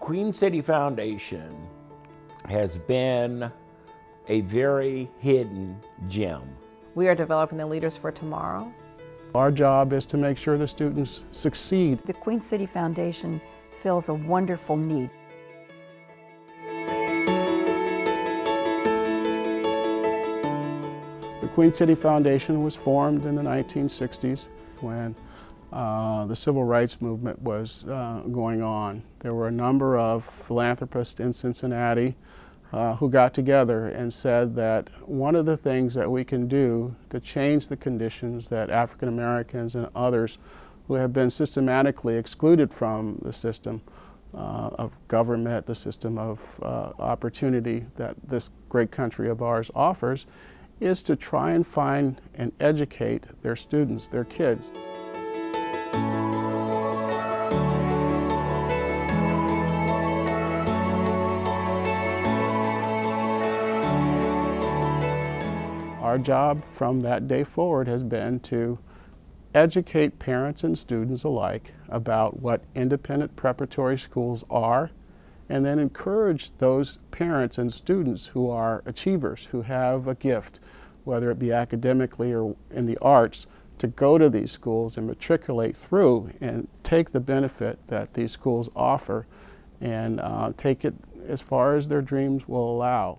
Queen City Foundation has been a very hidden gem. We are developing the leaders for tomorrow. Our job is to make sure the students succeed. The Queen City Foundation fills a wonderful need. The Queen City Foundation was formed in the 1960s when the civil rights movement was going on. There were a number of philanthropists in Cincinnati who got together and said that one of the things that we can do to change the conditions that African Americans and others who have been systematically excluded from the system of government, the system of opportunity that this great country of ours offers, is to try and find and educate their students, their kids. Our job from that day forward has been to educate parents and students alike about what independent preparatory schools are, and then encourage those parents and students who are achievers, who have a gift, whether it be academically or in the arts, to go to these schools and matriculate through and take the benefit that these schools offer and take it as far as their dreams will allow.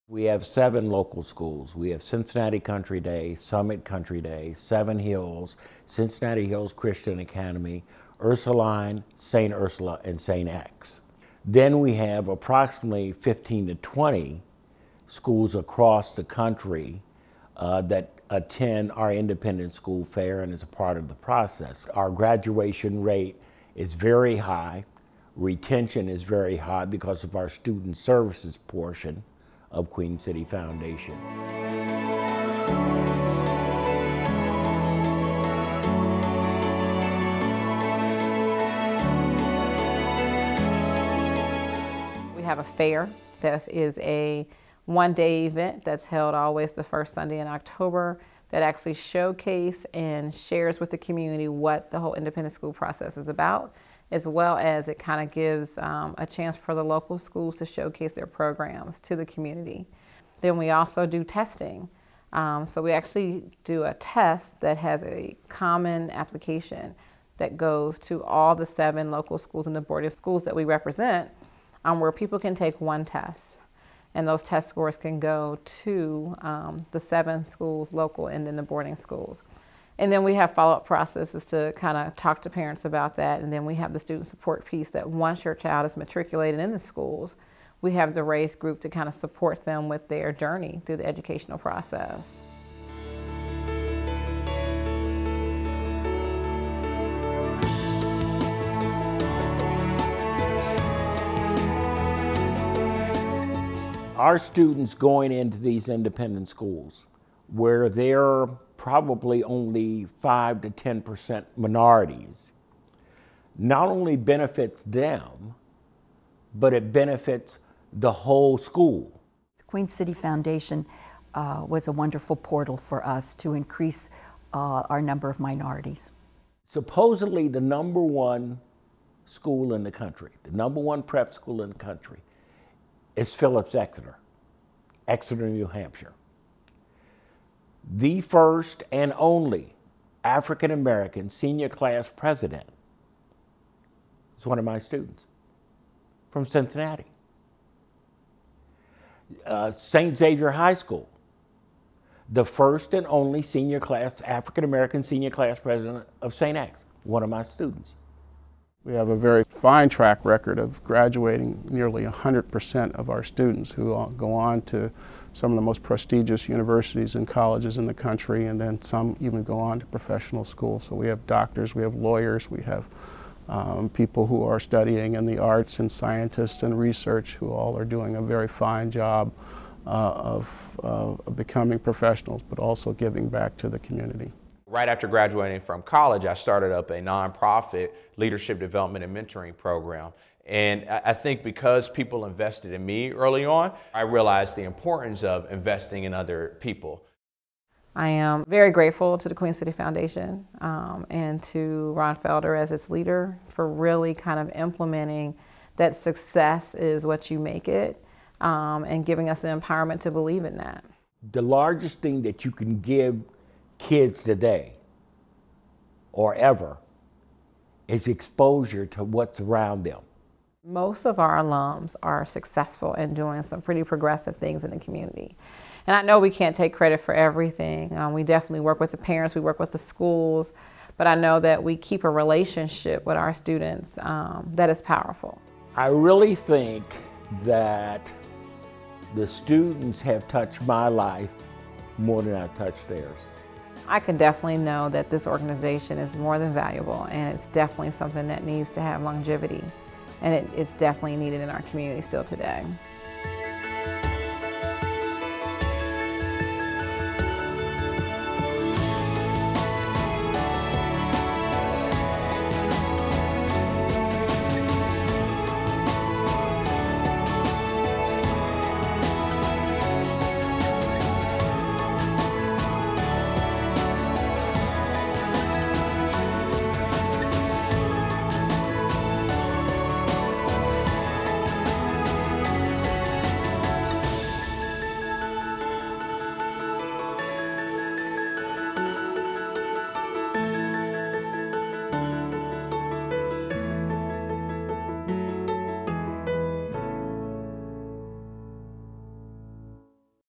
We have 7 local schools. We have Cincinnati Country Day, Summit Country Day, Seven Hills, Cincinnati Hills Christian Academy, Ursuline, St. Ursula, and St. X. Then we have approximately 15 to 20 schools across the country that attend our independent school fair and is a part of the process. Our graduation rate is very high. Retention is very high because of our student services portion of Queen City Foundation. We have a fair that is a one-day event that's held always the first Sunday in October that actually showcases and shares with the community what the whole independent school process is about, as well as it kind of gives a chance for the local schools to showcase their programs to the community. Then we also do testing. So we actually do a test that has a common application that goes to all the 7 local schools and the boarding schools that we represent, where people can take one test. And those test scores can go to the 7 schools local and then the boarding schools. And then we have follow-up processes to kind of talk to parents about that. And then we have the student support piece that once your child is matriculated in the schools, we have the RACE group to kind of support them with their journey through the educational process. Our students going into these independent schools, where they're probably only 5 to 10% minorities, not only benefits them, but it benefits the whole school. The Queen City Foundation was a wonderful portal for us to increase our number of minorities. Supposedly the #1 school in the country, the #1 prep school in the country, is Phillips Exeter, Exeter, New Hampshire. The first and only African American senior class president is one of my students from Cincinnati. St. Xavier High School, the first and only senior class, African American senior class president of St. X, one of my students. We have a very fine track record of graduating nearly 100% of our students who go on to some of the most prestigious universities and colleges in the country, and then some even go on to professional schools. So we have doctors, we have lawyers, we have people who are studying in the arts, and scientists and research who all are doing a very fine job of becoming professionals, but also giving back to the community. Right after graduating from college, I started up a nonprofit leadership development and mentoring program. And I think because people invested in me early on, I realized the importance of investing in other people. I am very grateful to the Queen City Foundation and to Ron Felder as its leader for really kind of implementing that success is what you make it, and giving us the empowerment to believe in that. The largest thing that you can give kids today or ever is exposure to what's around them. Most of our alums are successful in doing some pretty progressive things in the community. And I know we can't take credit for everything. We definitely work with the parents, we work with the schools, but I know that we keep a relationship with our students that is powerful. I really think that the students have touched my life more than I've touched theirs. I can definitely know that this organization is more than valuable, and it's definitely something that needs to have longevity, and it's definitely needed in our community still today.